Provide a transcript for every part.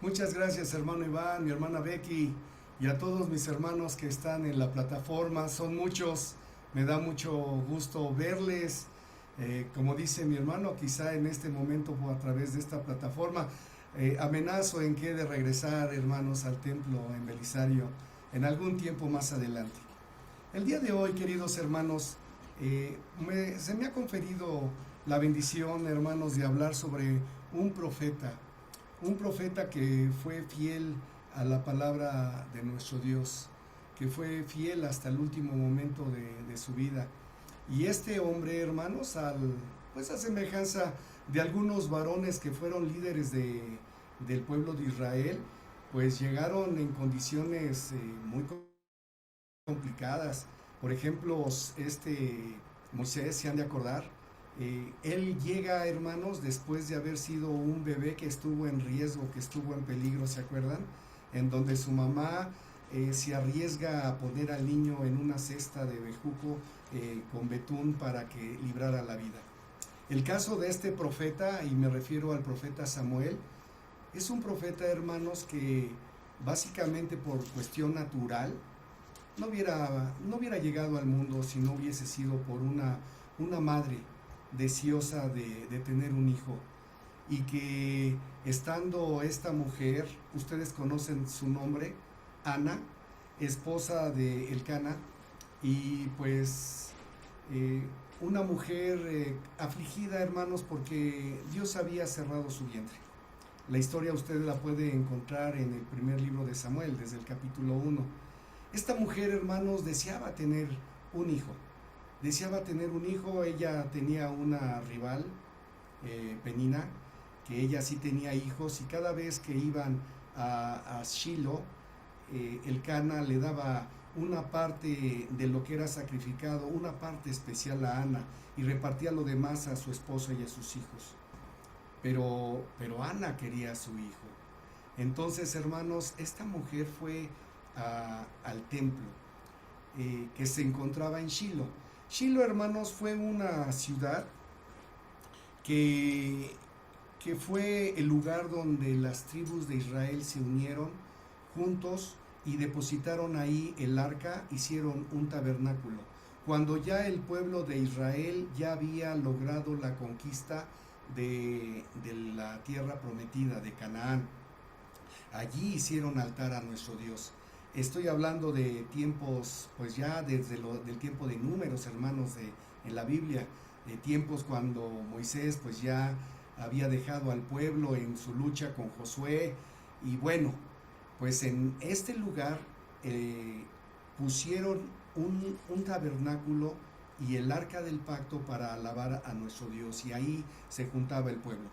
Muchas gracias, hermano Iván, mi hermana Becky y a todos mis hermanos que están en la plataforma. Son muchos, me da mucho gusto verles. Como dice mi hermano, quizá en este momento o a través de esta plataforma, amenazo en que de regresar, hermanos, al templo en Belisario en algún tiempo más adelante. El día de hoy, queridos hermanos, se me ha conferido la bendición, hermanos, de hablar sobre un profeta, un profeta que fue fiel a la palabra de nuestro Dios, que fue fiel hasta el último momento de su vida. Y este hombre, hermanos, pues a semejanza de algunos varones que fueron líderes del pueblo de Israel, pues llegaron en condiciones muy complicadas. Por ejemplo, Moisés, se han de acordar, él llega, hermanos, después de haber sido un bebé que estuvo en riesgo, que estuvo en peligro, ¿se acuerdan? En donde su mamá se arriesga a poner al niño en una cesta de bejuco con betún para que librara la vida. El caso de este profeta, y me refiero al profeta Samuel, es un profeta, hermanos, que básicamente por cuestión natural no hubiera llegado al mundo si no hubiese sido por una madre deseosa de tener un hijo. Y que estando esta mujer, ustedes conocen su nombre, Ana, esposa de Elcana, y pues una mujer afligida, hermanos, porque Dios había cerrado su vientre. La historia usted la puede encontrar en el primer libro de Samuel, desde el capítulo 1. Esta mujer, hermanos, deseaba tener un hijo. Ella tenía una rival, Penina, que ella sí tenía hijos, y cada vez que iban a Shiloh, Elcana le daba una parte de lo que era sacrificado, una parte especial a Ana, y repartía lo demás a su esposo y a sus hijos. Pero Ana quería a su hijo. Entonces, hermanos, esta mujer fue al templo que se encontraba en Shiloh. Shiloh, hermanos, fue una ciudad que, que fue el lugar donde las tribus de Israel se unieron juntos y depositaron ahí el arca, hicieron un tabernáculo. Cuando ya el pueblo de Israel ya había logrado la conquista de la tierra prometida de Canaán, allí hicieron altar a nuestro Dios. Estoy hablando de tiempos, pues ya desde del tiempo de Números, hermanos, en la Biblia, de tiempos cuando Moisés pues ya había dejado al pueblo en su lucha con Josué. Y bueno, pues en este lugar pusieron un tabernáculo y el arca del pacto para alabar a nuestro Dios, y ahí se juntaba el pueblo.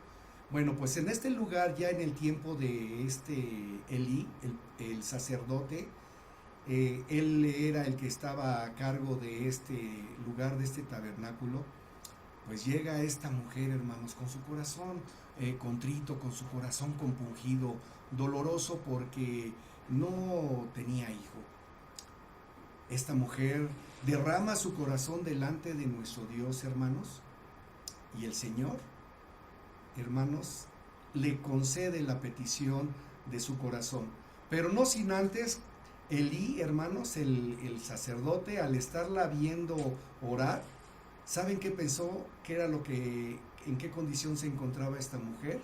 Bueno, pues en este lugar, ya en el tiempo de Elí, el sacerdote, él era el que estaba a cargo de este lugar, de este tabernáculo. Pues llega esta mujer, hermanos, con su corazón contrito, con su corazón compungido, doloroso porque no tenía hijo. Esta mujer derrama su corazón delante de nuestro Dios, hermanos, y el Señor, hermanos, le concede la petición de su corazón. Pero no sin antes, Elí, hermanos, el sacerdote, al estarla viendo orar, ¿saben qué pensó? ¿En qué condición se encontraba esta mujer?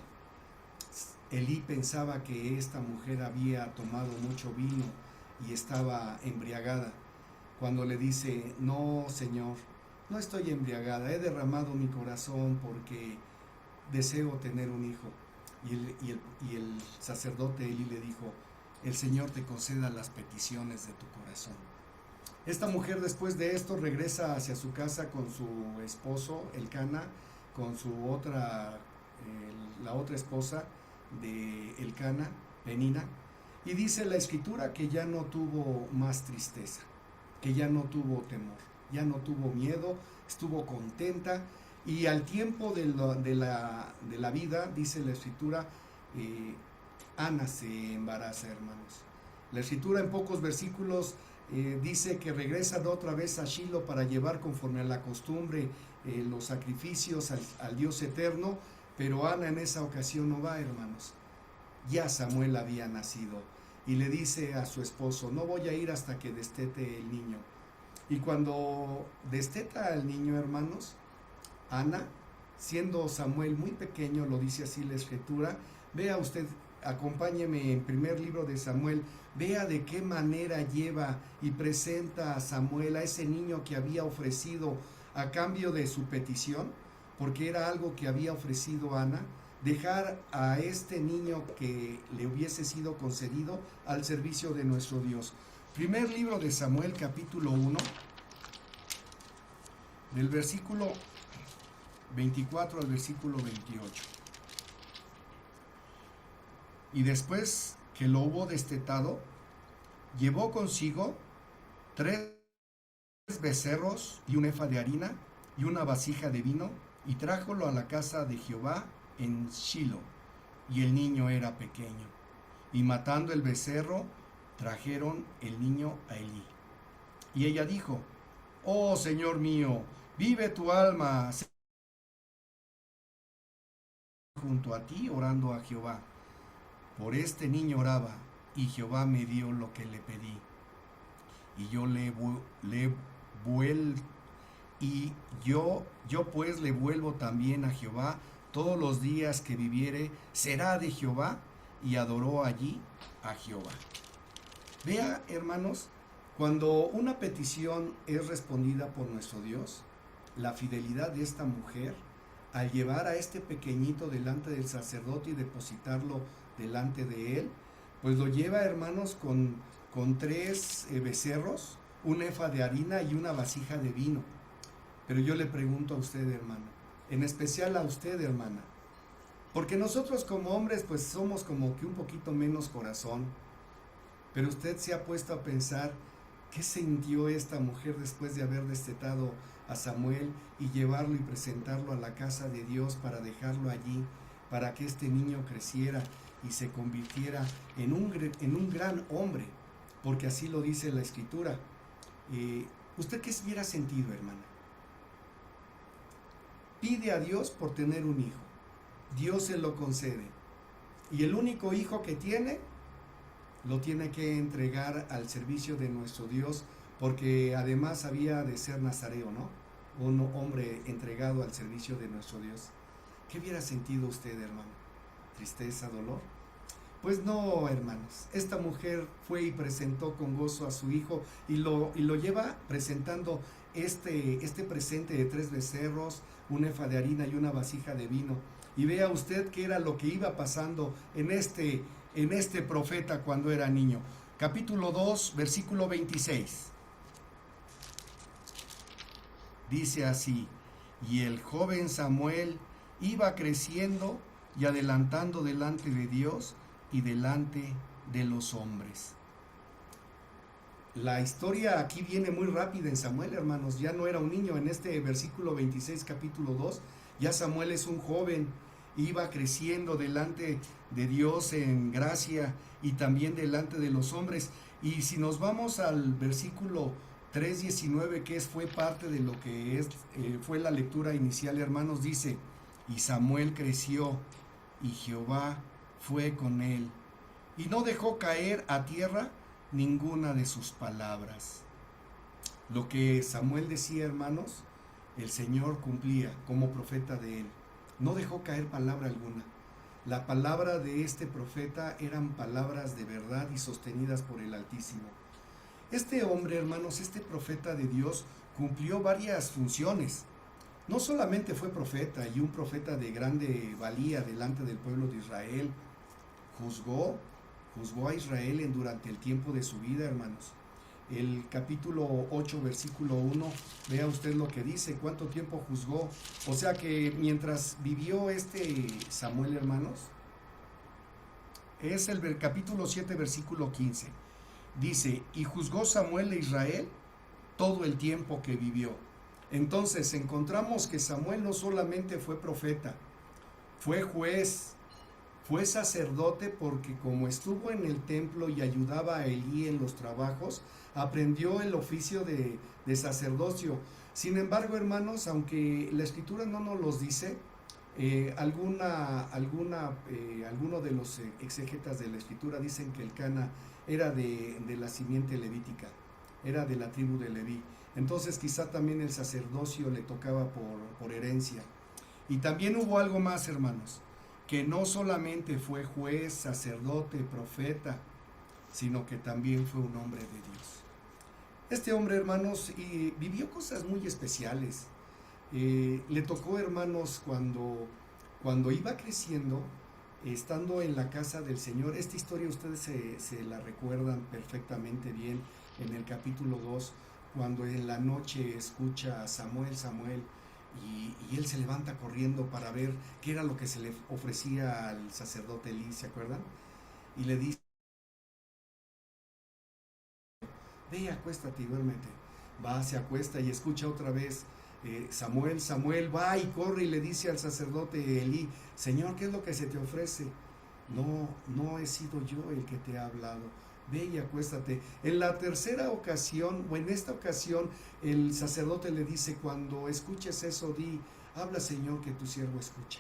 Elí pensaba que esta mujer había tomado mucho vino y estaba embriagada. Cuando le dice: no, Señor, no estoy embriagada, he derramado mi corazón porque deseo tener un hijo. Y el sacerdote Elí le dijo: el Señor te conceda las peticiones de tu corazón. Esta mujer, después de esto, regresa hacia su casa con su esposo Elcana, con la otra esposa de Elcana, Penina, y dice la escritura que ya no tuvo más tristeza, que ya no tuvo temor, ya no tuvo miedo, estuvo contenta. Y al tiempo de la vida, dice la escritura, Ana se embaraza, hermanos. La escritura, en pocos versículos, dice que regresa de otra vez a Shiloh para llevar, conforme a la costumbre, los sacrificios al Dios eterno. Pero Ana en esa ocasión no va, hermanos. ya Samuel había nacido. Y le dice a su esposo, no voy a ir hasta que destete el niño. Y cuando desteta al niño, hermanos, Ana, siendo Samuel muy pequeño, lo dice así la escritura, vea usted, acompáñeme en primer libro de Samuel, vea de qué manera lleva y presenta a Samuel, a ese niño que había ofrecido a cambio de su petición, porque era algo que había ofrecido Ana, dejar a este niño que le hubiese sido concedido al servicio de nuestro Dios. Primer libro de Samuel, capítulo 1, del versículo 24 al versículo 28. Y después que lo hubo destetado, llevó consigo 3 becerros y un efa de harina y una vasija de vino, y trájolo a la casa de Jehová en Shilo, y el niño era pequeño. Y matando el becerro, trajeron el niño a Elí. Y ella dijo, oh Señor mío, vive tu alma junto a ti orando a Jehová. Por este niño oraba, y Jehová me dio lo que le pedí. Y yo pues le vuelvo también a Jehová todos los días que viviere, será de Jehová, y adoró allí a Jehová. Vea, hermanos, cuando una petición es respondida por nuestro Dios, la fidelidad de esta mujer al llevar a este pequeñito delante del sacerdote y depositarlo delante de él, pues lo lleva, hermanos, con 3 becerros, un efa de harina y una vasija de vino. Pero yo le pregunto a usted, hermano, en especial a usted, hermana, porque nosotros como hombres pues somos como que un poquito menos corazón, pero usted se ha puesto a pensar qué sintió esta mujer después de haber destetado a Samuel y llevarlo y presentarlo a la casa de Dios para dejarlo allí, para que este niño creciera y se convirtiera en un gran hombre, porque así lo dice la escritura. ¿Usted qué hubiera sentido, hermana? Pide a Dios por tener un hijo, Dios se lo concede, y el único hijo que tiene, lo tiene que entregar al servicio de nuestro Dios, porque además había de ser nazareo, ¿no? Un hombre entregado al servicio de nuestro Dios. ¿Qué hubiera sentido usted, hermano? ¿Tristeza, dolor? Pues no, hermanos. Esta mujer fue y presentó con gozo a su hijo y lo lleva presentando este presente de 3 becerros, un efa de harina y una vasija de vino. Y vea usted qué era lo que iba pasando en este profeta cuando era niño. Capítulo 2, versículo 26. Dice así: y el joven Samuel iba creciendo y adelantando delante de Dios y delante de los hombres. La historia aquí viene muy rápida en Samuel, hermanos. Ya no era un niño. En este versículo 26, capítulo 2, ya Samuel es un joven. Iba creciendo delante de Dios en gracia y también delante de los hombres. Y si nos vamos al versículo 3:19, que fue parte de lo que fue la lectura inicial, hermanos, dice: y Samuel creció, y Jehová fue con él, y no dejó caer a tierra ninguna de sus palabras. Lo que Samuel decía, hermanos, el Señor cumplía como profeta de él. No dejó caer palabra alguna. La palabra de este profeta eran palabras de verdad y sostenidas por el Altísimo. Este hombre, hermanos, este profeta de Dios, cumplió varias funciones. No solamente fue profeta y un profeta de grande valía delante del pueblo de Israel, juzgó a Israel durante el tiempo de su vida, hermanos. El capítulo 8, versículo 1, vea usted lo que dice, cuánto tiempo juzgó. O sea que mientras vivió Samuel, hermanos, es el capítulo 7, versículo 15. Dice: y juzgó Samuel a Israel todo el tiempo que vivió. Entonces encontramos que Samuel no solamente fue profeta, fue juez, fue sacerdote, porque como estuvo en el templo y ayudaba a Elí en los trabajos, aprendió el oficio de sacerdocio. Sin embargo, hermanos, aunque la escritura no nos los dice, Alguno de los exegetas de la escritura dicen que el Cana era de la simiente levítica, era de la tribu de Leví. Entonces quizá también el sacerdocio le tocaba por herencia. Y también hubo algo más, hermanos, que no solamente fue juez, sacerdote, profeta, sino que también fue un hombre de Dios. Este hombre, hermanos, vivió cosas muy especiales. Le tocó, hermanos, cuando iba creciendo, estando en la casa del Señor. Esta historia ustedes se la recuerdan perfectamente bien en el capítulo 2, cuando en la noche escucha a Samuel, Samuel, y él se levanta corriendo para ver qué era lo que se le ofrecía al sacerdote Elí, ¿se acuerdan? Y le dice: ve, acuéstate y duérmete. Va, se acuesta y escucha otra vez: Samuel, Samuel. Va y corre y le dice al sacerdote Elí: Señor, ¿qué es lo que se te ofrece? No, no he sido yo el que te ha hablado. Ve y acuéstate. En la tercera ocasión, o en esta ocasión, el sacerdote le dice: cuando escuches eso, di: habla, Señor, que tu siervo escucha.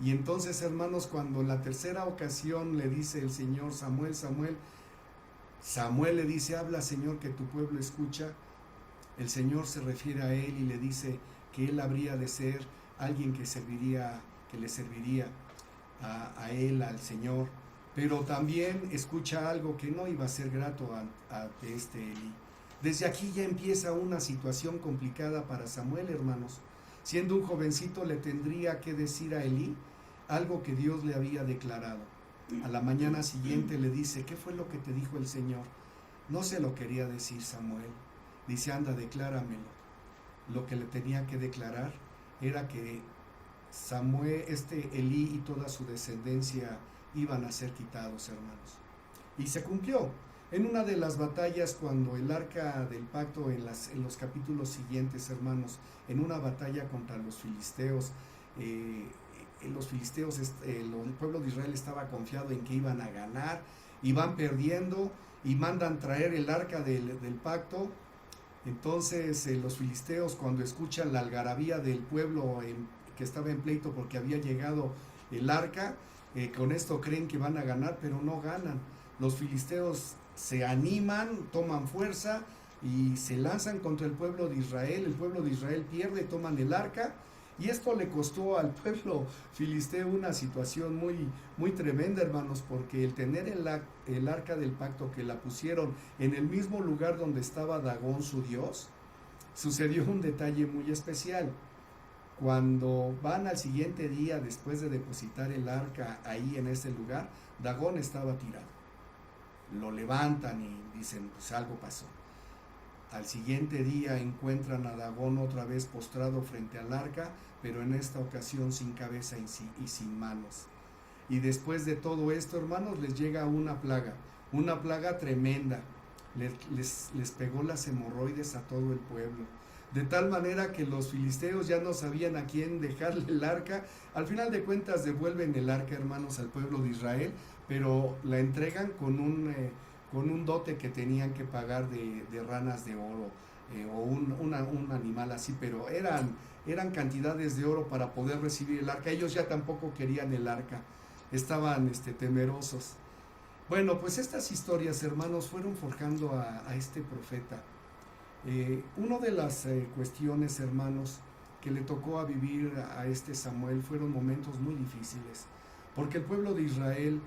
Y entonces, hermanos, cuando en la tercera ocasión le dice el Señor: Samuel, Samuel, Samuel le dice: habla, Señor, que tu pueblo escucha. El Señor se refiere a él y le dice que él habría de ser alguien que le serviría a él, al Señor. Pero también escucha algo que no iba a ser grato ante este Elí. Desde aquí ya empieza una situación complicada para Samuel, hermanos. Siendo un jovencito, le tendría que decir a Elí algo que Dios le había declarado. A la mañana siguiente le dice: ¿qué fue lo que te dijo el Señor? No se lo quería decir Samuel. Dice: anda, decláramelo. Lo que le tenía que declarar era que Samuel, Elí y toda su descendencia iban a ser quitados, hermanos. Y se cumplió. En una de las batallas, cuando el arca del pacto, en los capítulos siguientes, hermanos, en una batalla contra los filisteos, el pueblo de Israel estaba confiado en que iban a ganar, y van perdiendo, y mandan traer el arca del pacto. Entonces los filisteos, cuando escuchan la algarabía del pueblo que estaba en pleito porque había llegado el arca, con esto creen que van a ganar, pero no ganan. Los filisteos se animan, toman fuerza y se lanzan contra el pueblo de Israel. El pueblo de Israel pierde, toman el arca, y esto le costó al pueblo filisteo una situación muy, muy tremenda, hermanos, porque el tener el arca del pacto, que la pusieron en el mismo lugar donde estaba Dagón, su dios, sucedió un detalle muy especial. Cuando van al siguiente día, después de depositar el arca ahí en ese lugar, Dagón estaba tirado. Lo levantan y dicen: pues algo pasó. Al siguiente día encuentran a Dagón otra vez postrado frente al arca, pero en esta ocasión sin cabeza y sin manos. Y después de todo esto, hermanos, les llega una plaga tremenda. Les pegó las hemorroides a todo el pueblo, de tal manera que los filisteos ya no sabían a quién dejarle el arca. Al final de cuentas devuelven el arca, hermanos, al pueblo de Israel, pero la entregan con un dote que tenían que pagar de ranas de oro, o un animal así, pero eran cantidades de oro para poder recibir el arca. Ellos ya tampoco querían el arca, estaban temerosos. Bueno, pues estas historias, hermanos, fueron forjando a este profeta. Una de las cuestiones, hermanos, que le tocó a vivir a este Samuel fueron momentos muy difíciles, porque el pueblo de Israel,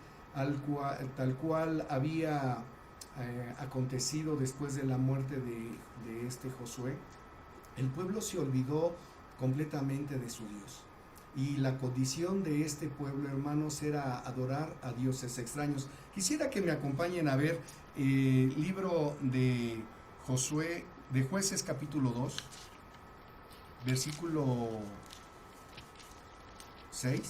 tal cual había acontecido después de la muerte de este Josué, el pueblo se olvidó completamente de su Dios. Y la condición de este pueblo, hermanos, era adorar a dioses extraños. Quisiera que me acompañen a ver el libro de Josué, de Jueces, capítulo 2, versículo 6.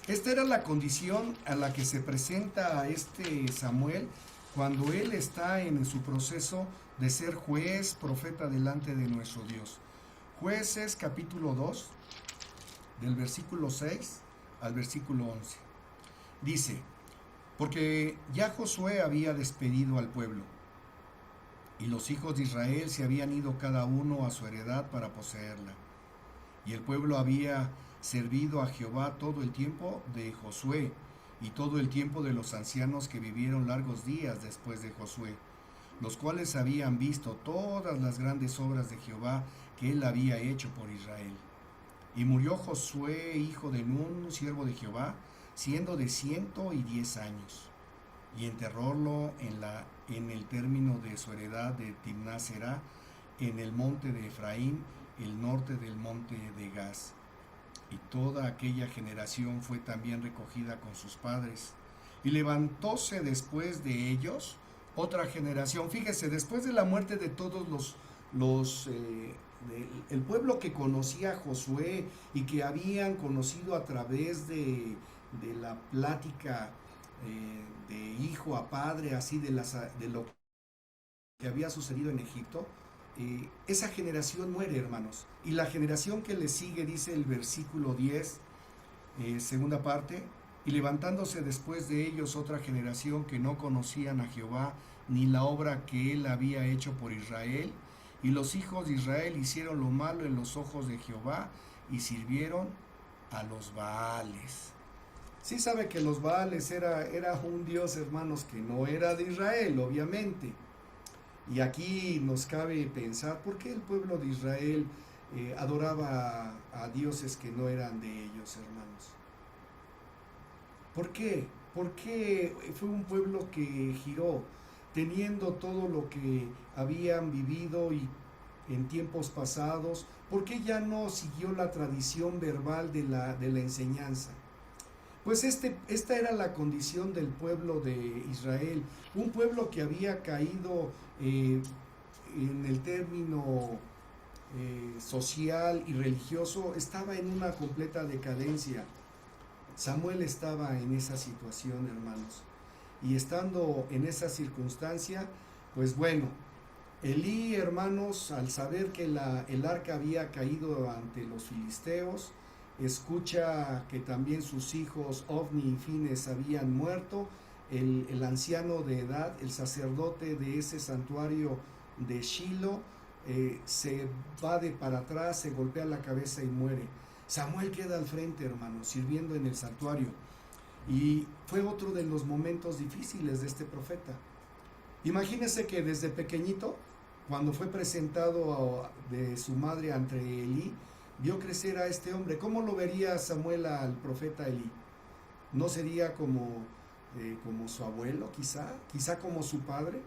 Esta era la condición a la que se presenta a este Samuel cuando él está en su proceso de ser juez, profeta delante de nuestro Dios. Jueces, capítulo 2, del versículo 6 al versículo 11. Dice: porque ya Josué había despedido al pueblo, y los hijos de Israel se habían ido cada uno a su heredad para poseerla. Y el pueblo había servido a Jehová todo el tiempo de Josué y todo el tiempo de los ancianos que vivieron largos días después de Josué, los cuales habían visto todas las grandes obras de Jehová que él había hecho por Israel. Y murió Josué, hijo de Nun, siervo de Jehová, siendo de 110 años, y enterrólo en el término de su heredad de Timnás-Será, en el monte de Efraín, el norte del monte de Gaz. Y toda aquella generación fue también recogida con sus padres. Y levantóse después de ellos otra generación. Fíjese, después de la muerte de todos el pueblo que conocía a Josué y que habían conocido a través de la plática de hijo a padre, así de lo que había sucedido en Egipto, esa generación muere, hermanos. Y la generación que le sigue, dice el versículo 10, segunda parte, y levantándose después de ellos otra generación que no conocían a Jehová, ni la obra que él había hecho por Israel, y los hijos de Israel hicieron lo malo en los ojos de Jehová, y sirvieron a los Baales. Sí sabe que los Baales era un dios, hermanos, que no era de Israel, obviamente. Y aquí nos cabe pensar, ¿por qué el pueblo de Israel adoraba a dioses que no eran de ellos, hermanos? ¿Por qué? ¿Por qué fue un pueblo que giró, teniendo todo lo que habían vivido y en tiempos pasados? ¿Por qué ya no siguió la tradición verbal de la enseñanza? Pues esta era la condición del pueblo de Israel, un pueblo que había caído en el término social y religioso, estaba en una completa decadencia. Samuel estaba en esa situación, hermanos, y estando en esa circunstancia, pues bueno, Elí, hermanos, al saber que el arca había caído ante los filisteos, escucha que también sus hijos Ofni y Fines habían muerto. El anciano de edad, el sacerdote de ese santuario de Shilo, se va de para atrás, se golpea la cabeza y muere. Samuel queda al frente, hermanos, sirviendo en el santuario. Y fue otro de los momentos difíciles de este profeta. Imagínese que desde pequeñito, cuando fue presentado de su madre ante Elí, vio crecer a este hombre. ¿Cómo lo vería Samuel al profeta Elí? ¿No sería como su abuelo, quizá como su padre?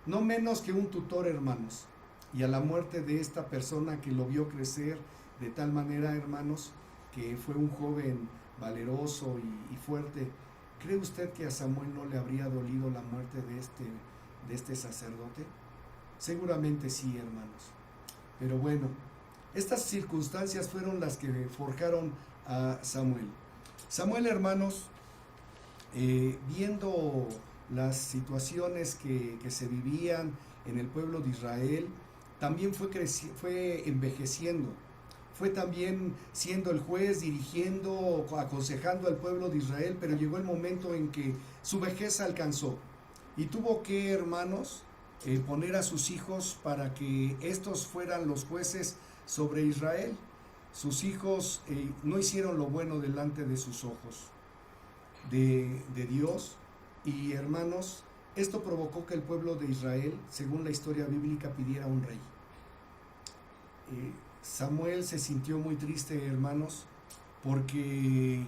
No menos que un tutor, hermanos. Y a la muerte de esta persona que lo vio crecer de tal manera, hermanos, que fue un joven valeroso y fuerte, ¿cree usted que a Samuel no le habría dolido la muerte de este sacerdote? Seguramente sí, hermanos. Pero bueno, estas circunstancias fueron las que forjaron a Samuel. Samuel, hermanos, viendo las situaciones que se vivían en el pueblo de Israel, también fue envejeciendo. Fue también siendo el juez, dirigiendo, aconsejando al pueblo de Israel, pero llegó el momento en que su vejez alcanzó. Y tuvo que, hermanos, poner a sus hijos para que estos fueran los jueces sobre Israel. Sus hijos no hicieron lo bueno delante de sus ojos de Dios. Y hermanos, esto provocó que el pueblo de Israel, según la historia bíblica, pidiera un rey. Samuel se sintió muy triste, hermanos, porque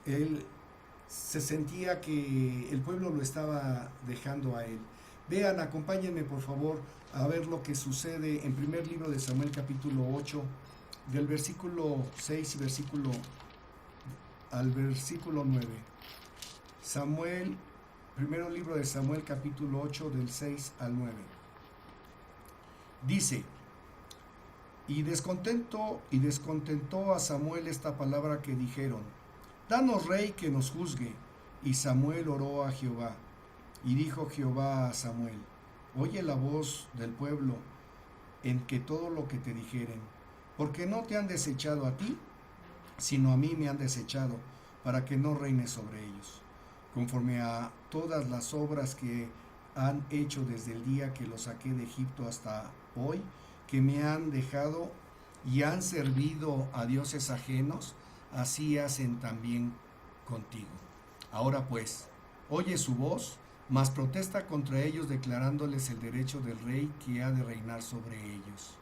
él se sentía que el pueblo lo estaba dejando a él. Vean, acompáñenme por favor a ver lo que sucede en primer libro de Samuel capítulo 8, del versículo 6 y al versículo 9. Primero libro de Samuel capítulo 8 del 6 al 9. Dice: y descontentó a Samuel esta palabra que dijeron: danos rey que nos juzgue. Y Samuel oró a Jehová. Y dijo Jehová a Samuel: oye la voz del pueblo en que todo lo que te dijeren, porque no te han desechado a ti, sino a mí me han desechado, para que no reines sobre ellos, conforme a todas las obras que han hecho desde el día que los saqué de Egipto hasta hoy, que me han dejado y han servido a dioses ajenos, así hacen también contigo. Ahora pues, oye su voz, mas protesta contra ellos declarándoles el derecho del rey que ha de reinar sobre ellos.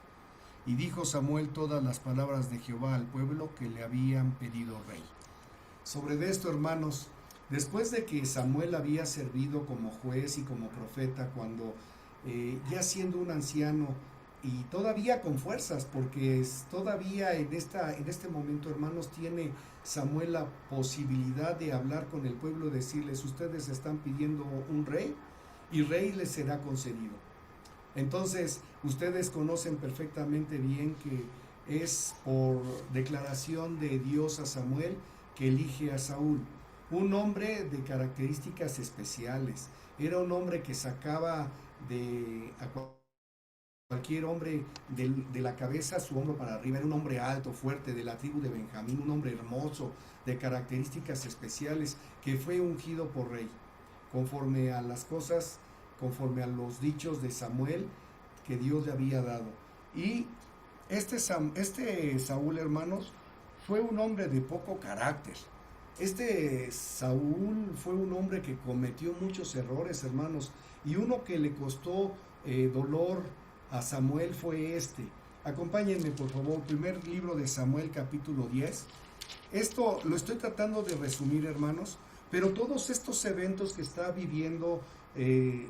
Y dijo Samuel todas las palabras de Jehová al pueblo que le habían pedido rey. Sobre esto, hermanos, después de que Samuel había servido como juez y como profeta, cuando ya siendo un anciano y todavía con fuerzas, porque todavía en este momento, hermanos, tiene Samuel la posibilidad de hablar con el pueblo, decirles: ustedes están pidiendo un rey y rey les será concedido. Entonces, ustedes conocen perfectamente bien que es por declaración de Dios a Samuel que elige a Saúl, un hombre de características especiales. Era un hombre que sacaba a cualquier hombre de la cabeza a su hombro para arriba. Era un hombre alto, fuerte, de la tribu de Benjamín, un hombre hermoso, de características especiales, que fue ungido por rey, conforme a las cosas, conforme a los dichos de Samuel que Dios le había dado. Y este Saúl, hermanos, fue un hombre de poco carácter. Saúl fue un hombre que cometió muchos errores, hermanos, y uno que le costó dolor a Samuel fue Acompáñenme, por favor, primer libro de Samuel, capítulo 10. Esto lo estoy tratando de resumir, hermanos, pero todos estos eventos que está viviendo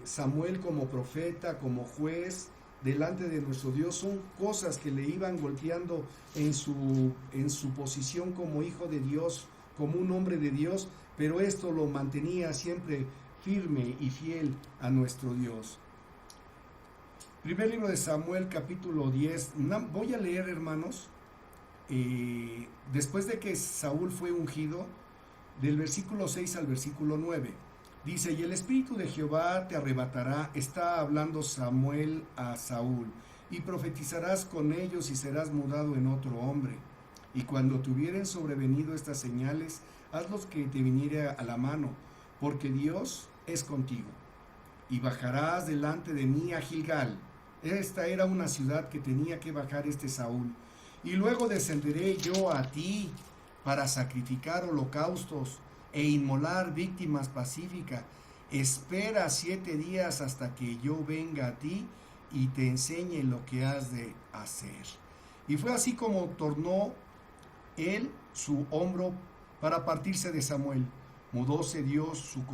Samuel como profeta, como juez, delante de nuestro Dios, son cosas que le iban golpeando en su posición como hijo de Dios, como un hombre de Dios, pero esto lo mantenía siempre firme y fiel a nuestro Dios. Primer libro de Samuel, capítulo 10. Voy a leer, hermanos, después de que Saúl fue ungido, del versículo 6 al versículo 9. Dice: y el Espíritu de Jehová te arrebatará, está hablando Samuel a Saúl, y profetizarás con ellos y serás mudado en otro hombre. Y cuando te hubieren sobrevenido estas señales, haz los que te viniere a la mano, porque Dios es contigo. Y bajarás delante de mí a Gilgal. Esta era una ciudad que tenía que bajar Saúl. Y luego descenderé yo a ti para sacrificar holocaustos e inmolar víctimas pacíficas. Espera 7 días hasta que yo venga a ti y te enseñe lo que has de hacer. Y fue así como tornó él su hombro para partirse de Samuel. Mudóle Dios su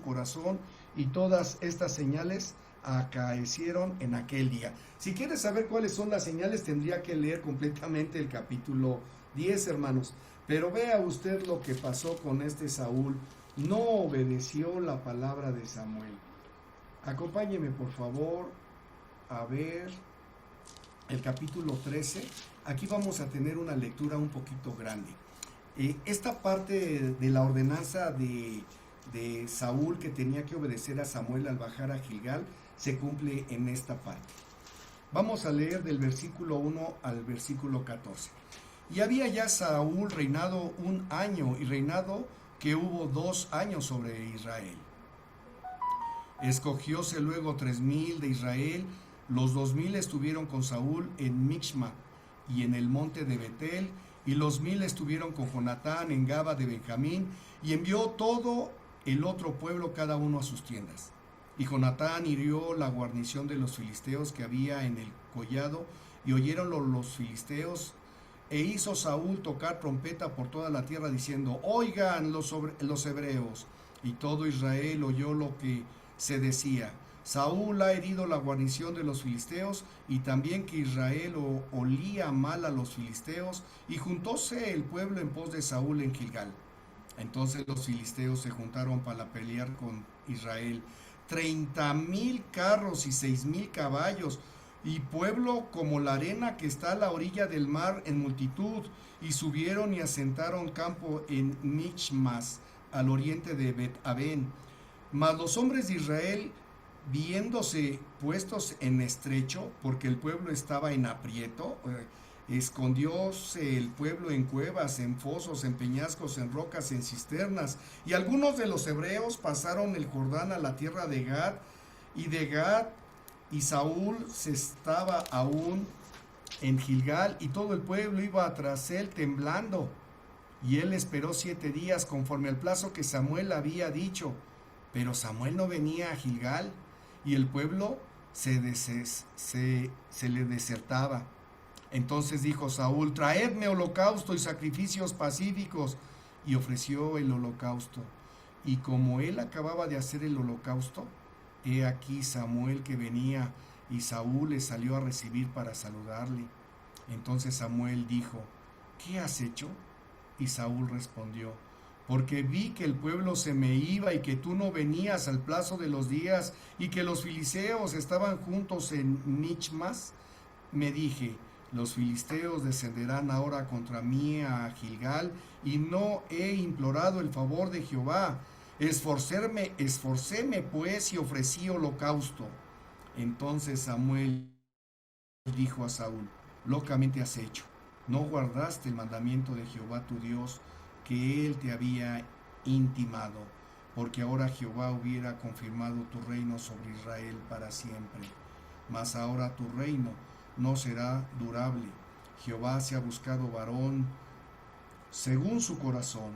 corazón, y todas estas señales acaecieron en aquel día. Si quieres saber cuáles son las señales, tendría que leer completamente el capítulo 10, hermanos. Pero vea usted lo que pasó con Saúl. No obedeció la palabra de Samuel. Acompáñeme, por favor, a ver el capítulo 13. Aquí vamos a tener una lectura un poquito grande. Esta parte de la ordenanza de Saúl, que tenía que obedecer a Samuel al bajar a Gilgal, se cumple en esta parte. Vamos a leer del versículo 1 al versículo 14. Y había ya Saúl reinado 1 año, y reinado que hubo 2 años sobre Israel. Escogióse luego 3,000 de Israel, los 2,000 estuvieron con Saúl en Mixma y en el monte de Betel, y los 1,000 estuvieron con Jonatán en Gaba de Benjamín, y envió todo el otro pueblo cada uno a sus tiendas. Y Jonatán hirió la guarnición de los filisteos que había en el collado, y oyéronlo los filisteos, e hizo Saúl tocar trompeta por toda la tierra, diciendo: oigan los hebreos. Y todo Israel oyó lo que se decía: Saúl ha herido la guarnición de los filisteos, y también que Israel olía mal a los filisteos, y juntóse el pueblo en pos de Saúl en Gilgal. Entonces los filisteos se juntaron para pelear con Israel, 30,000 carros y 6,000 caballos, y pueblo como la arena que está a la orilla del mar en multitud, y subieron y asentaron campo en Michmas, al oriente de Bet-Aven. Mas los hombres de Israel, viéndose puestos en estrecho, porque el pueblo estaba en aprieto, escondióse el pueblo en cuevas, en fosos, en peñascos, en rocas, en cisternas. Y algunos de los hebreos pasaron el Jordán a la tierra de Gad, y Saúl se estaba aún en Gilgal, y todo el pueblo iba tras él temblando. Y él esperó 7 días conforme al plazo que Samuel había dicho. Pero Samuel no venía a Gilgal, y el pueblo se le desertaba. Entonces dijo Saúl: traedme holocausto y sacrificios pacíficos. Y ofreció el holocausto. Y como él acababa de hacer el holocausto, he aquí Samuel que venía, y Saúl le salió a recibir para saludarle. Entonces Samuel dijo: ¿qué has hecho? Y Saúl respondió: porque vi que el pueblo se me iba y que tú no venías al plazo de los días y que los filisteos estaban juntos en Michmas. Me dije: los filisteos descenderán ahora contra mí a Gilgal, y no he implorado el favor de Jehová. Esforcéme pues y ofrecí holocausto. Entonces Samuel dijo a Saúl: locamente has hecho. No guardaste el mandamiento de Jehová tu Dios, que él te había intimado, porque ahora Jehová hubiera confirmado tu reino sobre Israel para siempre. Mas ahora tu reino no será durable. Jehová se ha buscado varón según su corazón,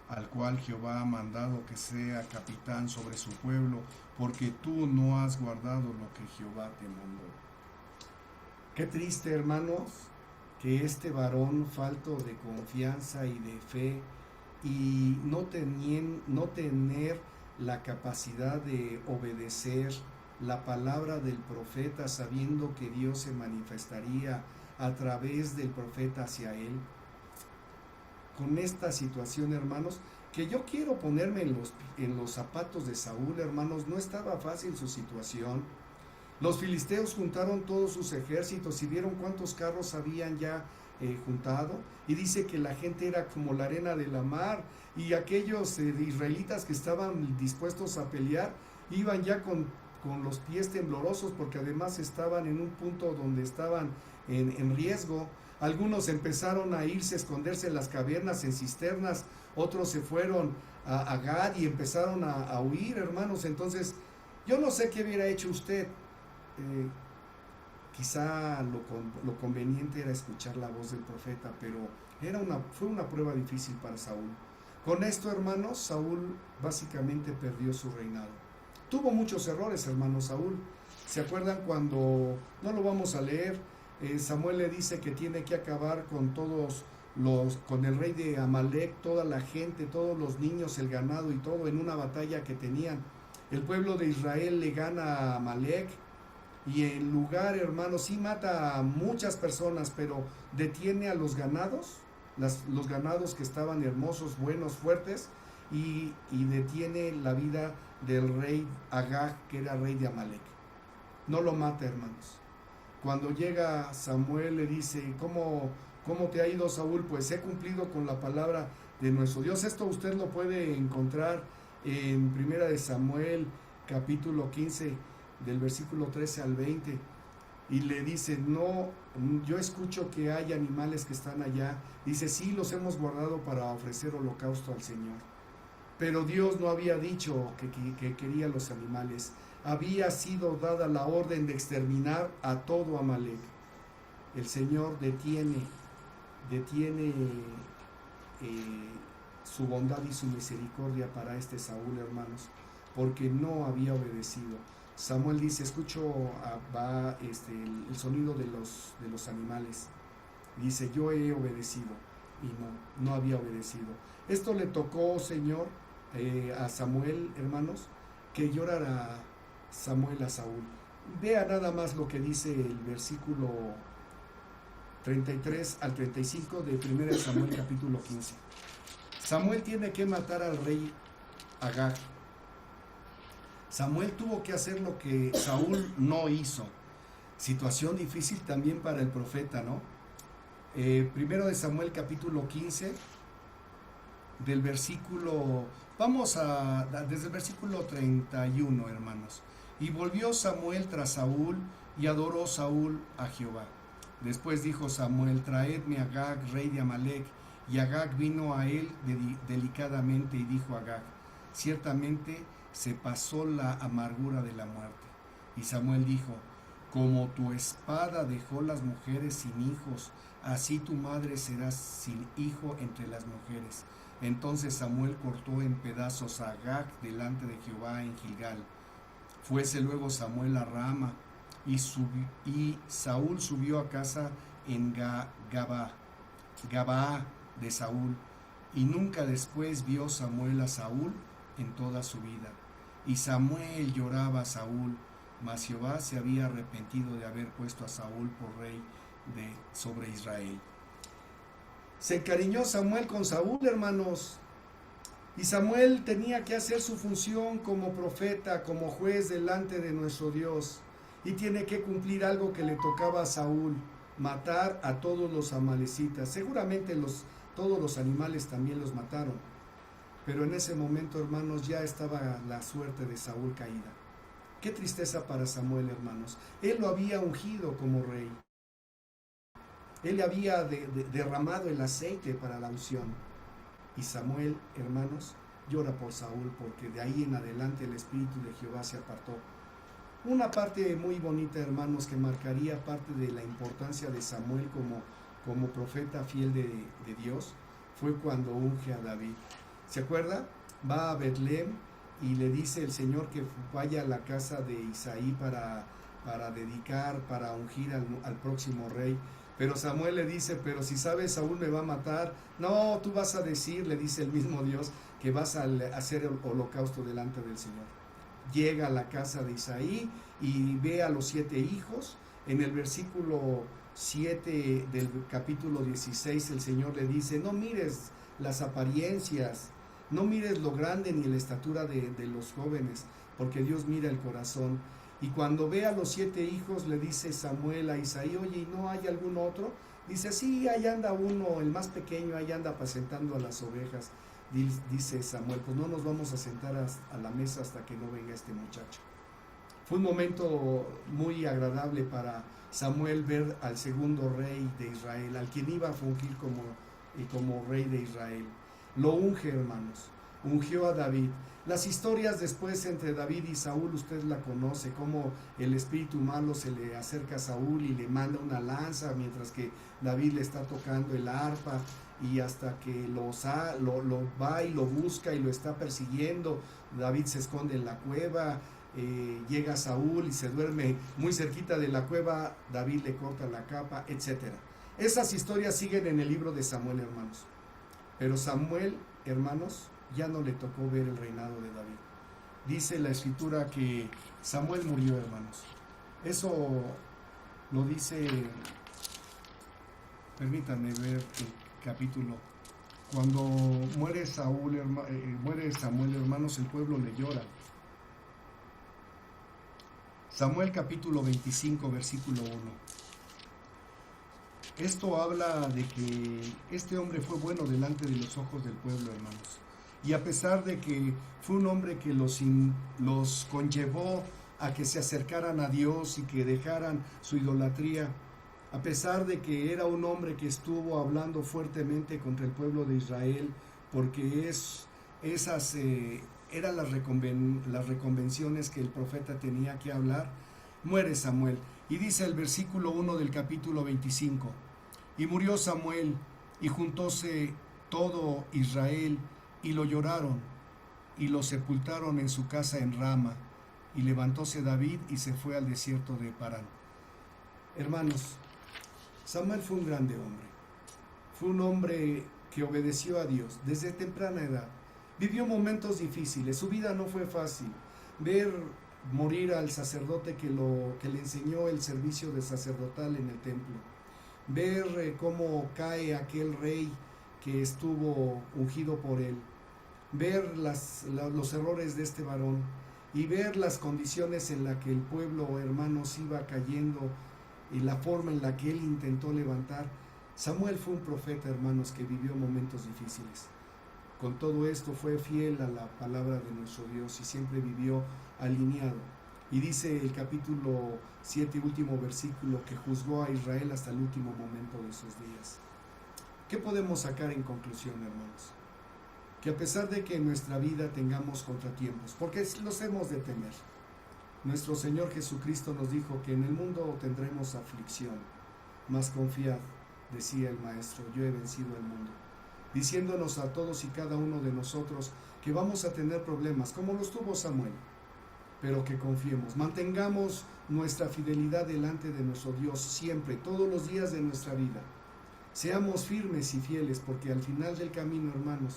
al cual Jehová ha mandado que sea capitán sobre su pueblo, porque tú no has guardado lo que Jehová te mandó. Qué triste, hermanos, que este varón falto de confianza y de fe, y no tener la capacidad de obedecer la palabra del profeta, sabiendo que Dios se manifestaría a través del profeta hacia él. Con esta situación, hermanos, que yo quiero ponerme en los zapatos de Saúl, hermanos, no estaba fácil su situación. Los filisteos juntaron todos sus ejércitos y vieron cuántos carros habían ya juntado, y dice que la gente era como la arena de la mar, y aquellos israelitas que estaban dispuestos a pelear iban ya con los pies temblorosos, porque además estaban en un punto donde estaban en riesgo. Algunos empezaron a irse a esconderse en las cavernas, en cisternas, otros se fueron a Gad y empezaron a huir, hermanos. Entonces, yo no sé qué hubiera hecho usted. Quizá lo conveniente era escuchar la voz del profeta, pero fue una prueba difícil para Saúl. Con esto, hermanos, Saúl básicamente perdió su reinado. Tuvo muchos errores, hermanos, Saúl. ¿Se acuerdan cuando, no lo vamos a leer, Samuel le dice que tiene que acabar con con el rey de Amalek, toda la gente, todos los niños, el ganado y todo, en una batalla que tenían? El pueblo de Israel le gana a Amalek, y en lugar, hermanos, sí mata a muchas personas, pero detiene a los ganados, los ganados que estaban hermosos, buenos, fuertes, y detiene la vida del rey Agag, que era rey de Amalek. No lo mata, hermanos. Cuando llega Samuel, le dice: ¿Cómo te ha ido, Saúl? Pues he cumplido con la palabra de nuestro Dios. Esto usted lo puede encontrar en 1 Samuel, capítulo 15, del versículo 13 al 20. Y le dice: no, yo escucho que hay animales que están allá. Dice: sí, los hemos guardado para ofrecer holocausto al Señor. Pero Dios no había dicho que quería los animales. Había sido dada la orden de exterminar a todo Amalek. El Señor detiene su bondad y su misericordia para este Saúl, hermanos, porque no había obedecido. Samuel dice: escucho el sonido de los animales. Dice: yo he obedecido, y no había obedecido. Esto le tocó, Señor, a Samuel, hermanos, que llorara Samuel a Saúl. Vea nada más lo que dice el versículo 33 al 35 de 1 Samuel capítulo 15. Samuel tiene que matar al rey Agag. Samuel tuvo que hacer lo que Saúl no hizo. Situación difícil también para el profeta, ¿no? 1 Samuel capítulo 15, del versículo, desde el versículo 31, hermanos. Y volvió Samuel tras Saúl, y adoró Saúl a Jehová. Después dijo Samuel: traedme a Agag, rey de Amalek. Y Agag vino a él delicadamente, y dijo a Agag: ciertamente se pasó la amargura de la muerte. Y Samuel dijo: como tu espada dejó las mujeres sin hijos, así tu madre será sin hijo entre las mujeres. Entonces Samuel cortó en pedazos a Agag delante de Jehová en Gilgal. Fuese luego Samuel a Rama, y Saúl subió a casa en Gabaa de Saúl, y nunca después vio Samuel a Saúl en toda su vida. Y Samuel lloraba a Saúl, mas Jehová se había arrepentido de haber puesto a Saúl por rey sobre Israel. Se encariñó Samuel con Saúl, hermanos, y Samuel tenía que hacer su función como profeta, como juez delante de nuestro Dios, y tiene que cumplir algo que le tocaba a Saúl: matar a todos los amalecitas. Seguramente todos los animales también los mataron, pero en ese momento, hermanos, ya estaba la suerte de Saúl caída. Qué tristeza para Samuel, hermanos. Él lo había ungido como rey. Él le había derramado el aceite para la unción. Y Samuel, hermanos, llora por Saúl, porque de ahí en adelante el Espíritu de Jehová se apartó. Una parte muy bonita, hermanos, que marcaría parte de la importancia de Samuel como profeta fiel de Dios, fue cuando unge a David. ¿Se acuerda? Va a Betlem y le dice el Señor que vaya a la casa de Isaí para dedicar, para ungir al próximo rey. Pero Samuel le dice: pero si sabes, Saúl me va a matar. No, tú vas a decir, le dice el mismo Dios, que vas a hacer el holocausto delante del Señor. Llega a la casa de Isaí y ve a los 7 hijos. En el versículo 7 del capítulo 16 el Señor le dice: no mires las apariencias, no mires lo grande ni la estatura de los jóvenes, porque Dios mira el corazón. Y cuando ve a los 7 hijos, le dice Samuel a Isaí: oye, ¿y no hay algún otro? Dice: sí, ahí anda uno, el más pequeño, ahí anda apacentando a las ovejas. Dice Samuel: pues no nos vamos a sentar a la mesa hasta que no venga este muchacho. Fue un momento muy agradable para Samuel ver al segundo rey de Israel, al quien iba a fungir como rey de Israel. Lo unge, hermanos. Ungió a David. Las historias después entre David y Saúl, usted la conoce, cómo el espíritu malo se le acerca a Saúl y le manda una lanza, mientras que David le está tocando el arpa, y hasta que lo va y lo busca y lo está persiguiendo. David se esconde en la cueva, llega Saúl y se duerme muy cerquita de la cueva, David le corta la capa, etc. Esas historias siguen en el libro de Samuel, hermanos. Pero Samuel, hermanos, ya no le tocó ver el reinado de David. Dice la escritura que Samuel murió, hermanos. Eso lo dice, permítanme ver el capítulo. Cuando muere Samuel, hermanos, el pueblo le llora. Samuel capítulo 25, versículo 1. Esto habla de que este hombre fue bueno delante de los ojos del pueblo, hermanos. Y a pesar de que fue un hombre que los conllevó a que se acercaran a Dios y que dejaran su idolatría, a pesar de que era un hombre que estuvo hablando fuertemente contra el pueblo de Israel, porque esas eran las reconvenciones que el profeta tenía que hablar, muere Samuel. Y dice el versículo 1 del capítulo 25: y murió Samuel, y juntóse todo Israel, y lo lloraron, y lo sepultaron en su casa en Rama. Y levantóse David y se fue al desierto de Parán. Hermanos, Samuel fue un grande hombre. Fue un hombre que obedeció a Dios desde temprana edad. Vivió momentos difíciles, su vida no fue fácil. Ver morir al sacerdote que le enseñó el servicio de sacerdotal en el templo. Ver cómo cae aquel rey que estuvo ungido por él. Ver los errores de este varón y ver las condiciones en las que el pueblo, hermanos, iba cayendo y la forma en la que él intentó levantar. Samuel fue un profeta, hermanos, que vivió momentos difíciles. Con todo esto fue fiel a la palabra de nuestro Dios y siempre vivió alineado. Y dice el capítulo 7, último versículo, que juzgó a Israel hasta el último momento de sus días. ¿Qué podemos sacar en conclusión, hermanos? Que a pesar de que en nuestra vida tengamos contratiempos, porque los hemos de tener, Nuestro Señor Jesucristo nos dijo que en el mundo tendremos aflicción, mas confiad, decía el Maestro, yo he vencido el mundo, diciéndonos a todos y cada uno de nosotros que vamos a tener problemas, como los tuvo Samuel, pero que confiemos, mantengamos nuestra fidelidad delante de nuestro Dios siempre, todos los días de nuestra vida. Seamos firmes y fieles, porque al final del camino, hermanos,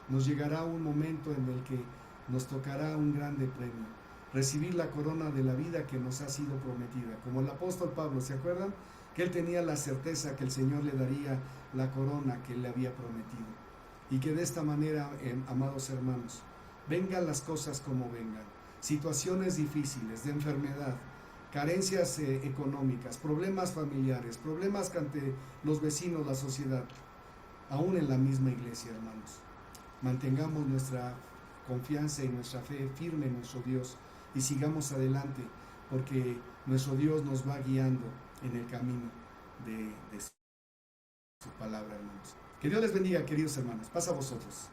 nos llegará un momento en el que nos tocará un grande premio, recibir la corona de la vida que nos ha sido prometida. Como el apóstol Pablo, ¿se acuerdan? Que él tenía la certeza que el Señor le daría la corona que él le había prometido. Y que de esta manera, amados hermanos, vengan las cosas como vengan, situaciones difíciles, de enfermedad, carencias económicas, problemas familiares, problemas ante los vecinos, la sociedad, aún en la misma iglesia, hermanos. Mantengamos nuestra confianza y nuestra fe firme en nuestro Dios y sigamos adelante, porque nuestro Dios nos va guiando en el camino de su palabra, hermanos. Que Dios les bendiga, queridos hermanos. Paz a vosotros.